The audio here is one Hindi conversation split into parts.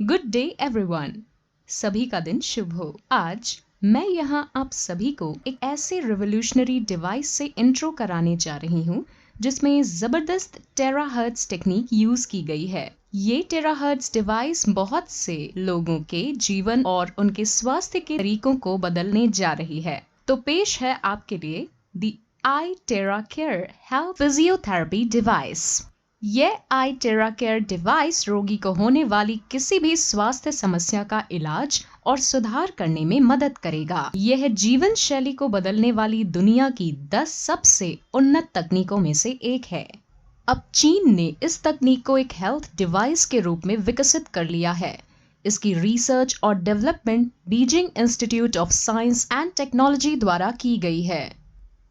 Good day everyone. सभी का दिन शुभ हो। आज मैं यहाँ आप सभी को एक ऐसे रिवोल्यूशनरी डिवाइस से इंट्रो कराने जा रही हूँ जिसमें जबरदस्त टेराहर्ट्ज टेक्निक यूज की गई है। ये टेराहर्ट्ज डिवाइस बहुत से लोगों के जीवन और उनके स्वास्थ्य के तरीकों को बदलने जा रही है। तो पेश है आपके लिए दी iTeraCare हेल्थ फिजियोथेरेपी डिवाइस। यह iTeraCare डिवाइस रोगी को होने वाली किसी भी स्वास्थ्य समस्या का इलाज और सुधार करने में मदद करेगा। यह जीवन शैली को बदलने वाली दुनिया की 10 सबसे उन्नत तकनीकों में से एक है। अब चीन ने इस तकनीक को एक हेल्थ डिवाइस के रूप में विकसित कर लिया है। इसकी रिसर्च और development Beijing institute of science and technology द्वारा की गई है।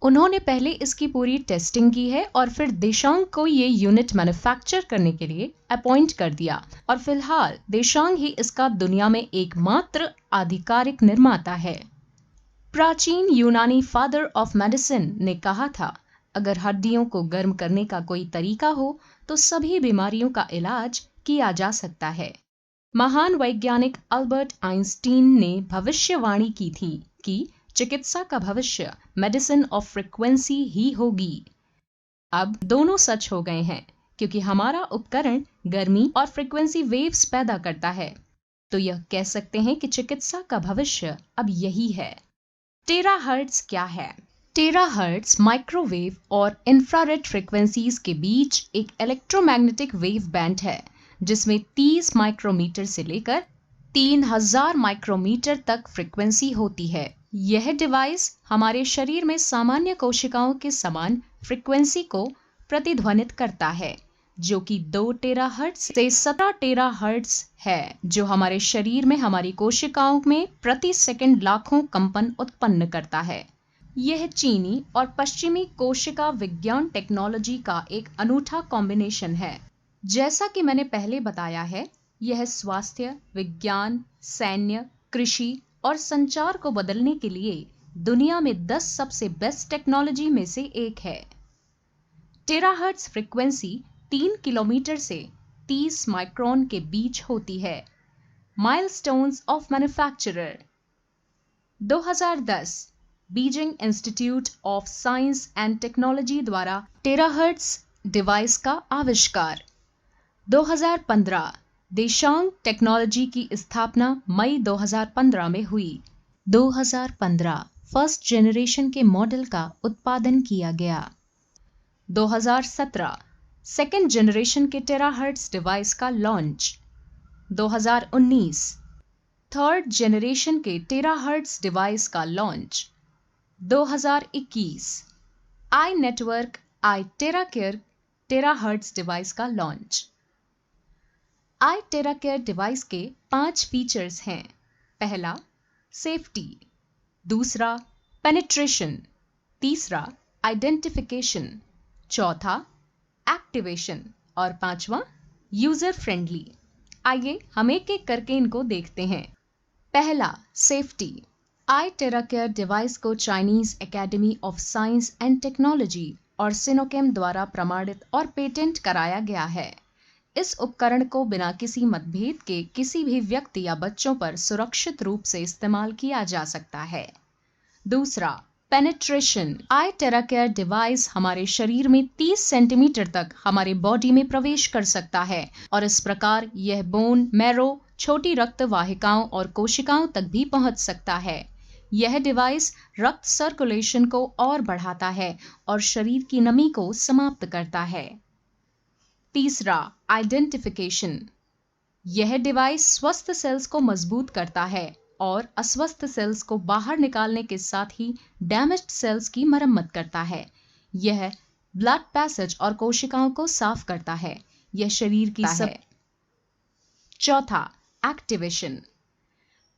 उन्होंने पहले इसकी पूरी टेस्टिंग की है और फिर देशांग को ये यूनिट मैन्युफैक्चर करने के लिए अपॉइंट कर दिया और फिलहाल देशांग ही इसका दुनिया में एकमात्र आधिकारिक निर्माता है। प्राचीन यूनानी फादर ऑफ मेडिसिन ने कहा था, अगर हड्डियों को गर्म करने का कोई तरीका हो तो सभी बीमारियों का इलाज किया जा सकता है। महान वैज्ञानिक अल्बर्ट आइंस्टीन ने भविष्यवाणी की थी कि चिकित्सा का भविष्य मेडिसिन ऑफ फ्रीक्वेंसी ही होगी। अब दोनों सच हो गए हैं क्योंकि हमारा उपकरण गर्मी और फ्रीक्वेंसी वेव्स पैदा करता है। तो यह कह सकते हैं कि चिकित्सा का भविष्य अब यही है। टेराहर्ट्ज क्या है? टेराहर्ट्ज माइक्रोवेव और इंफ्रारेड फ्रीक्वेंसीज के बीच एक इलेक्ट्रोमैग्नेटिक वेव बैंड है जिसमें 30 माइक्रोमीटर से लेकर 3000 माइक्रोमीटर तक फ्रीक्वेंसी होती है। यह डिवाइस हमारे शरीर में सामान्य कोशिकाओं के समान फ्रीक्वेंसी को प्रतिध्वनित करता है जो कि 2 टेराहर्ट्ज से 17 टेराहर्ट्ज है, जो हमारे शरीर में हमारी कोशिकाओं में प्रति सेकंड लाखों कंपन उत्पन्न करता है। यह चीनी और पश्चिमी कोशिका विज्ञान टेक्नोलॉजी का एक अनूठा कॉम्बिनेशन है। जैसा कि मैंने पहले बताया है, यह स्वास्थ्य, विज्ञान, सैन्य, कृषि और संचार को बदलने के लिए दुनिया में 10 सबसे बेस्ट टेक्नोलॉजी में से एक है। टेराहर्ट्ज फ्रीक्वेंसी 3 किलोमीटर से 30 माइक्रोन के बीच होती है। Milestones of manufacturer 2010 Beijing institute of science and technology द्वारा टेराहर्ट्ज डिवाइस का आविष्कार। 2015 देशांग टेक्नोलॉजी की स्थापना मई 2015 में हुई। 2015 फर्स्ट जनरेशन के मॉडल का उत्पादन किया गया। 2017 सेकेंड जनरेशन के टेराहर्ट्ज डिवाइस का लॉन्च। 2019 थर्ड जनरेशन के टेराहर्ट्ज डिवाइस का launch. 2021 I network iTeraCare terahertz device का लॉन्च। iTeraCare डिवाइस के 5 फीचर्स हैं। पहला, सेफ्टी। दूसरा, पेनिट्रेशन। तीसरा, आइडेंटिफिकेशन। चौथा, एक्टिवेशन। और पांचवा, यूजर फ्रेंडली। आइए हम एक एक करके इनको देखते हैं। पहला, सेफ्टी। iTeraCare डिवाइस को Chinese academy of science and technology और सिनोकेम द्वारा प्रमाणित और पेटेंट कराया गया है। इस उपकरण को बिना किसी मतभेद के किसी भी व्यक्ति या बच्चों पर सुरक्षित रूप से इस्तेमाल किया जा सकता है। दूसरा, पेनिट्रेशन। iTeraCare डिवाइस हमारे शरीर में 30 सेंटीमीटर तक हमारे बॉडी में प्रवेश कर सकता है और इस प्रकार यह बोन, मैरो, छोटी रक्त वाहिकाओं और कोशिकाओं तक भी पहुंच सकता है। यह डिवाइस रक्त सर्कुलेशन को और बढ़ाता है और शरीर की नमी को समाप्त करता है। तीसरा, आइडेंटिफिकेशन। यह डिवाइस स्वस्थ सेल्स को मजबूत करता है और अस्वस्थ सेल्स को बाहर निकालने के साथ ही डैमेज्ड सेल्स की मरम्मत करता है। यह ब्लड पैसेज और कोशिकाओं को साफ करता है। यह शरीर की चौथा, एक्टिवेशन।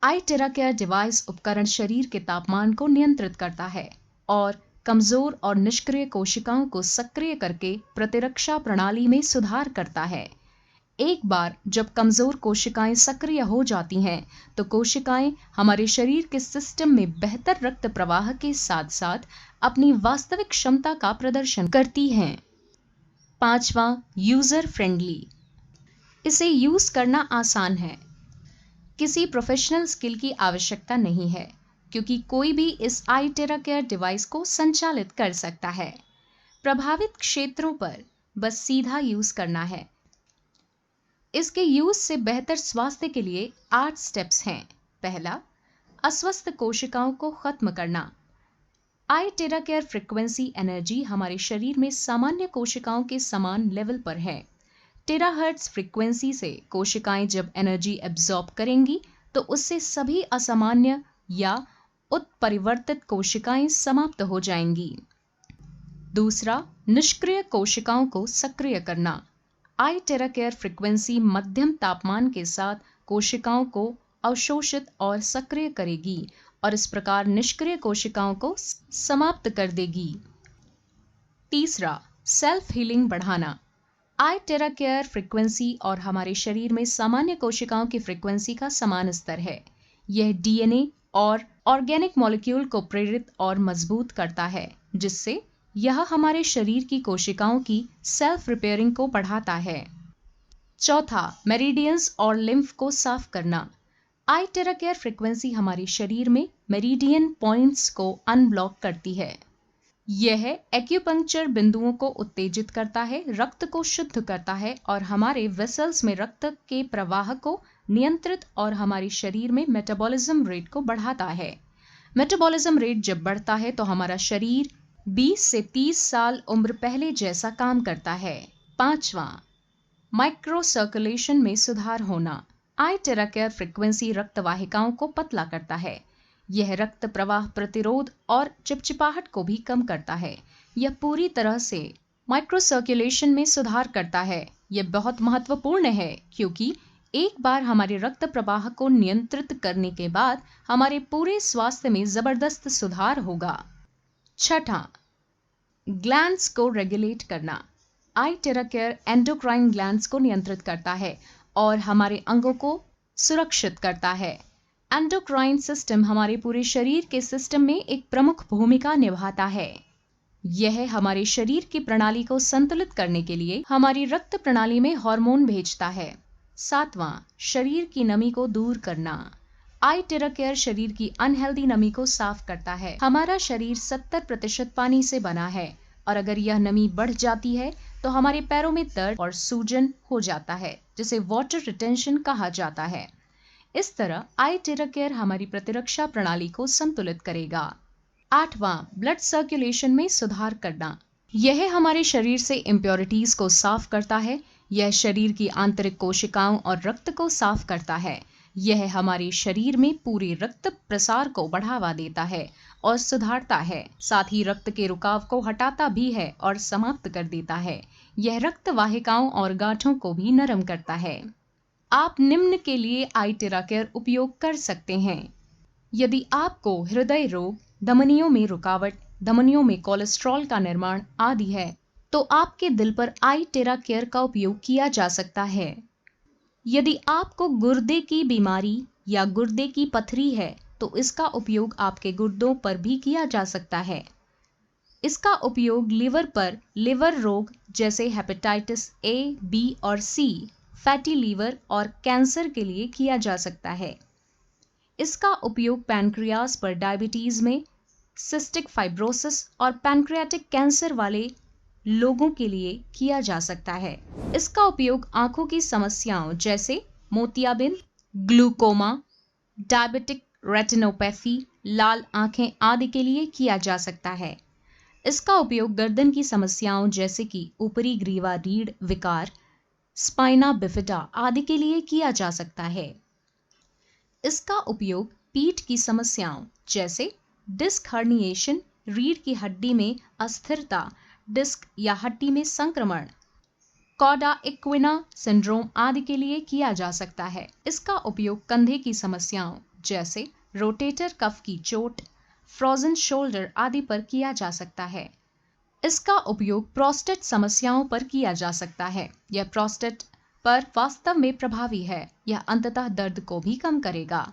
iTeraCare डिवाइस उपकरण शरीर के तापमान को नियंत्रित करता है और कमजोर और निष्क्रिय कोशिकाओं को सक्रिय करके प्रतिरक्षा प्रणाली में सुधार करता है। एक बार जब कमजोर कोशिकाएं सक्रिय हो जाती हैं, तो कोशिकाएं हमारे शरीर के सिस्टम में बेहतर रक्त प्रवाह के साथ साथ अपनी वास्तविक क्षमता का प्रदर्शन करती हैं। पांचवा, यूजर फ्रेंडली। इसे यूज करना आसान है। किसी प्रोफेशनल स्किल की आवश्यकता नहीं है, क्योंकि कोई भी इस iTerra Care डिवाइस को संचालित कर सकता है। प्रभावित क्षेत्रों पर बस सीधा यूज करना है। इसके यूज से बेहतर स्वास्थ्य के लिए 8 स्टेप्स हैं। पहला, अस्वस्थ कोशिकाओं को खत्म करना। iTerra Care फ्रीक्वेंसी एनर्जी हमारे शरीर में सामान्य कोशिकाओं के समान लेवल पर है। टेराहर्ट्ज फ्रीक्वेंसी से कोशिकाएं जब एनर्जी एब्जॉर्ब करेंगी तो उससे सभी असामान्य या उत्परिवर्तित कोशिकाएं समाप्त हो जाएंगी। दूसरा, निष्क्रिय कोशिकाओं को सक्रिय करना। iTerra Care फ्रीक्वेंसी मध्यम तापमान के साथ कोशिकाओं को अवशोषित और सक्रिय करेगी और इस प्रकार निष्क्रिय कोशिकाओं को समाप्त कर देगी। तीसरा, सेल्फ हीलिंग बढ़ाना। iTerra Care फ्रीक्वेंसी और हमारे शरीर में सामान्य कोशिकाओं की फ्रीक्वेंसी का समान स्तर है। यह DNA और ऑर्गेनिक मॉलिक्यूल को प्रेरित और मजबूत करता है, जिससे यह हमारे शरीर की कोशिकाओं की सेल्फ रिपेयरिंग को बढ़ाता है। चौथा, मेरिडियंस और लिम्फ को साफ करना। iTerra Care फ्रीक्वेंसी हमारे शरीर में मेरिडियन पॉइंट्स को अनब्लॉक करती है। यह एक्यूपंक्चर बिंदुओं को उत्तेजित करता है, रक्त को शुद्ध करता है और हमारे वेसल्स में रक्त के प्रवाह को नियंत्रित और हमारे शरीर में मेटाबॉलिज्म रेट को बढ़ाता है। मेटाबॉलिज्म रेट जब बढ़ता है तो हमारा शरीर 20 से 30 साल उम्र पहले जैसा काम करता है। पांचवा, माइक्रो सर्कुलेशन में सुधार होना। iTerra Care फ्रीक्वेंसी रक्त वाहिकाओं को पतला करता है। यह रक्त प्रवाह प्रतिरोध और चिपचिपाहट को भी कम करता है। यह पूरी तरह से माइक्रो सर्कुलेशन में सुधार करता है। यह बहुत महत्वपूर्ण है, क्योंकि एक बार हमारे रक्त प्रवाह को नियंत्रित करने के बाद हमारे पूरे स्वास्थ्य में जबरदस्त सुधार होगा। छठा, ग्लैंड्स को रेगुलेट करना। iTerra Care एंडोक्राइन ग्लैंड्स को नियंत्रित करता है और हमारे अंगों को सुरक्षित करता है। एंडोक्राइन सिस्टम हमारे पूरे शरीर के सिस्टम में एक प्रमुख भूमिका निभाता है। यह हमारे शरीर की प्रणाली को संतुलित करने के लिए हमारी रक्त प्रणाली में हार्मोन भेजता है। सातवां, शरीर की नमी को दूर करना। iTerra Care शरीर की अनहेल्दी नमी को साफ करता है। हमारा शरीर 70% पानी से बना है और अगर यह नमी बढ़ जाती है तो हमारे पैरों में दर्द और सूजन हो जाता है, जिसे वाटर रिटेंशन कहा जाता है। इस तरह iTerra Care हमारी प्रतिरक्षा प्रणाली को संतुलित करेगा। आठवां, ब्लड सर्कुलेशन में सुधार करना। यह हमारे शरीर से इम्प्योरिटीज को साफ करता है। यह शरीर की आंतरिक कोशिकाओं और रक्त को साफ करता है। यह हमारे शरीर में पूरे रक्त प्रसार को बढ़ावा देता है और सुधारता है। साथ ही रक्त के रुकाव को हटाता भी है और समाप्त कर देता है। यह रक्त वाहिकाओं और गांठों को भी नरम करता है। आप निम्न के लिए iTerra Care उपयोग कर सकते हैं। यदि आपको हृदय रोग, धमनियों में रुकावट, धमनियों में कोलेस्ट्रॉल का निर्माण आदि है, तो आपके दिल पर iTerra Care का उपयोग किया जा सकता है। यदि आपको गुर्दे की बीमारी या गुर्दे की पथरी है, तो इसका उपयोग आपके गुर्दों पर भी किया जा सकता है। इसका उपयोग लिवर पर लिवर रोग जैसे हेपेटाइटिस A, B और C, फैटी लीवर और कैंसर के लिए किया जा सकता है। इसका उपयोग पैनक्रियाज पर डायबिटीज में, सिस्टिक फाइब्रोसिस और पैनक्रियाटिक कैंसर वाले लोगों के लिए किया जा सकता है। इसका उपयोग आंखों की समस्याओं जैसे मोतियाबिंद, ग्लूकोमा, डायबिटिक रेटिनोपैथी, लाल आंखें आदि के लिए किया जा सकता है। इसका उपयोग गर्दन की समस्याओं जैसे कि ऊपरी ग्रीवा रीढ़ विकार, स्पाइना बिफिडा आदि के लिए किया जा सकता है। इसका उपयोग पीठ की समस्याओं जैसे डिस्क हर्निएशन, रीढ़ की हड्डी में अस्थिरता, डिस्क या हड्डी में संक्रमण, कॉडा इक्विना सिंड्रोम आदि के लिए किया जा सकता है। इसका उपयोग कंधे की समस्याओं जैसे रोटेटर कफ की चोट, फ्रोजन शोल्डर आदि पर किया जा सकता है। इसका उपयोग प्रोस्टेट समस्याओं पर किया जा सकता है। यह प्रोस्टेट पर वास्तव में प्रभावी है। यह अंततः दर्द को भी कम करेगा।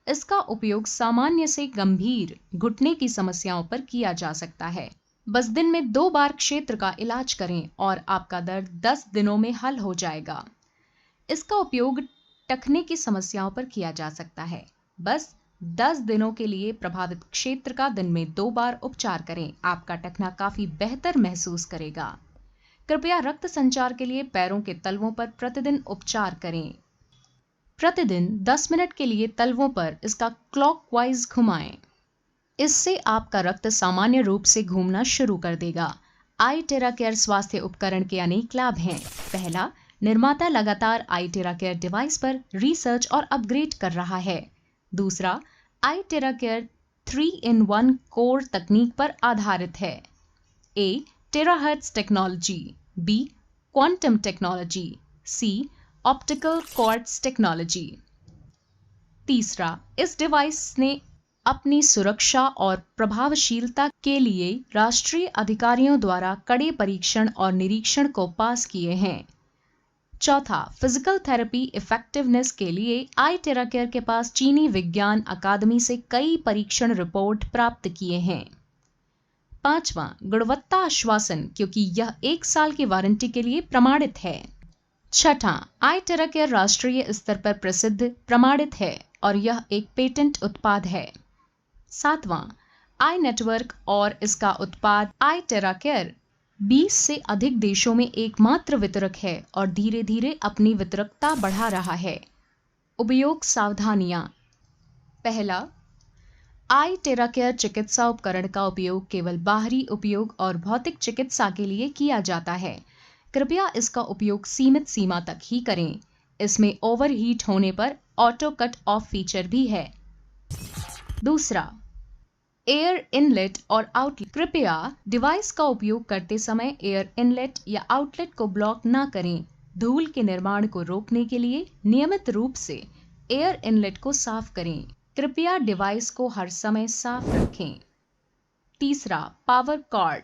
इसका उपयोग सामान्य से गंभीर घुटने की समस्याओं पर किया जा सकता है। बस दिन में 2 बार क्षेत्र का इलाज करें और आपका दर्द 10 दिनों में हल हो जाएगा। इसका उपयोग टखने की समस्याओं पर किया जा सकता है। बस 10 दिनों के लिए प्रभावित क्षेत्र का दिन में 2 बार उपचार करें। आपका टखना काफी बेहतर महसूस करेगा। कृपया रक्त संचार के लिए पैरों के तलवों पर प्रतिदिन उपचार करें। प्रतिदिन 10 मिनट के लिए तलवों पर इसका क्लॉकवाइज घुमाएं। इससे आपका रक्त सामान्य रूप से घूमना शुरू कर देगा। iTerra Care स्वास्थ्य उपकरण के अनेक लाभ हैं। पहला, निर्माता लगातार iTerra Care डिवाइस पर रिसर्च और अपग्रेड कर रहा है। दूसरा, iTerra Care 3-in-1 कोर तकनीक पर आधारित है। A. Terahertz technology, B. Quantum technology, C. Optical quartz technology. तीसरा, इस डिवाइस ने अपनी सुरक्षा और प्रभावशीलता के लिए राष्ट्रीय अधिकारियों द्वारा कड़े परीक्षण और निरीक्षण को पास किए हैं। चौथा, फिजिकल थेरेपी इफेक्टिवनेस के लिए iTerra Care के पास चीनी विज्ञान अकादमी से कई परीक्षण रिपोर्ट प्राप्त किए हैं। पांचवा, गुणवत्ता आश्वासन, क्योंकि यह 1 साल की वारंटी के लिए प्रमाणित है। छठा, iTerra Care राष्ट्रीय स्तर पर प्रसिद्ध प्रमाणित है और यह एक पेटेंट उत्पाद है। सातवां, आई नेटवर्क और इसका उत्पाद iTerra Care 20 से अधिक देशों में एकमात्र वितरक है और धीरे धीरे अपनी वितरकता बढ़ा रहा है। उपयोग सावधानियां। पहला, iTerra Care चिकित्सा उपकरण का उपयोग केवल बाहरी उपयोग और भौतिक चिकित्सा के लिए किया जाता है। कृपया इसका उपयोग सीमित सीमा तक ही करें। इसमें ओवरहीट होने पर ऑटो कट ऑफ फीचर भी है। दूसरा, एयर इनलेट और आउटलेट। कृपया डिवाइस का उपयोग करते समय एयर इनलेट या आउटलेट को ब्लॉक न करें। धूल के निर्माण को रोकने के लिए नियमित रूप से एयर इनलेट को साफ करें। कृपया डिवाइस को हर समय साफ रखें। तीसरा, पावर कॉर्ड।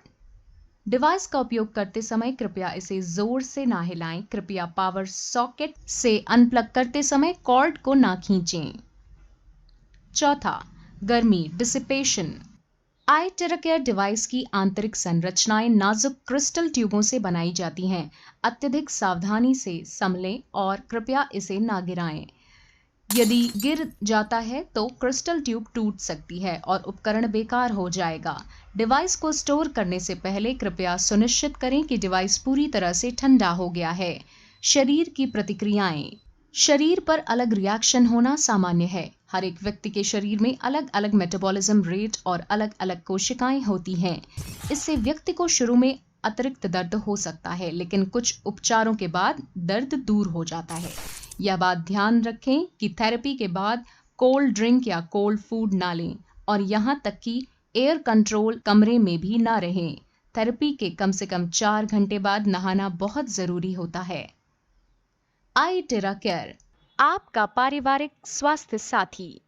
डिवाइस का उपयोग करते समय कृपया इसे जोर से ना हिलाएं। कृपया पावर सॉकेट से अनप्लग करते समय कॉर्ड को ना खींचें। चौथा, गर्मी डिसिपेशन। iTerra Care डिवाइस की आंतरिक संरचनाएं नाजुक क्रिस्टल ट्यूबों से बनाई जाती हैं। अत्यधिक सावधानी से संभलें और कृपया इसे ना गिराएं। यदि गिर जाता है तो क्रिस्टल ट्यूब टूट सकती है और उपकरण बेकार हो जाएगा। डिवाइस को स्टोर करने से पहले कृपया सुनिश्चित करें कि डिवाइस पूरी तरह से ठंडा हो गया है। शरीर की प्रतिक्रियाएं। शरीर पर अलग रिएक्शन होना सामान्य है। हर एक व्यक्ति के शरीर में अलग अलग मेटाबॉलिज्म रेट और अलग अलग कोशिकाएं होती हैं। इससे व्यक्ति को शुरू में अतिरिक्त दर्द हो सकता है, लेकिन कुछ उपचारों के बाद दर्द दूर हो जाता है। यह बात ध्यान रखें कि थेरेपी के बाद कोल्ड ड्रिंक या कोल्ड फूड ना लें और यहाँ तक कि एयर कंट्रोल कमरे में भी ना रहें। थेरेपी के कम से कम 4 घंटे बाद नहाना बहुत जरूरी होता है। iTerra Care, आपका पारिवारिक स्वास्थ्य साथी।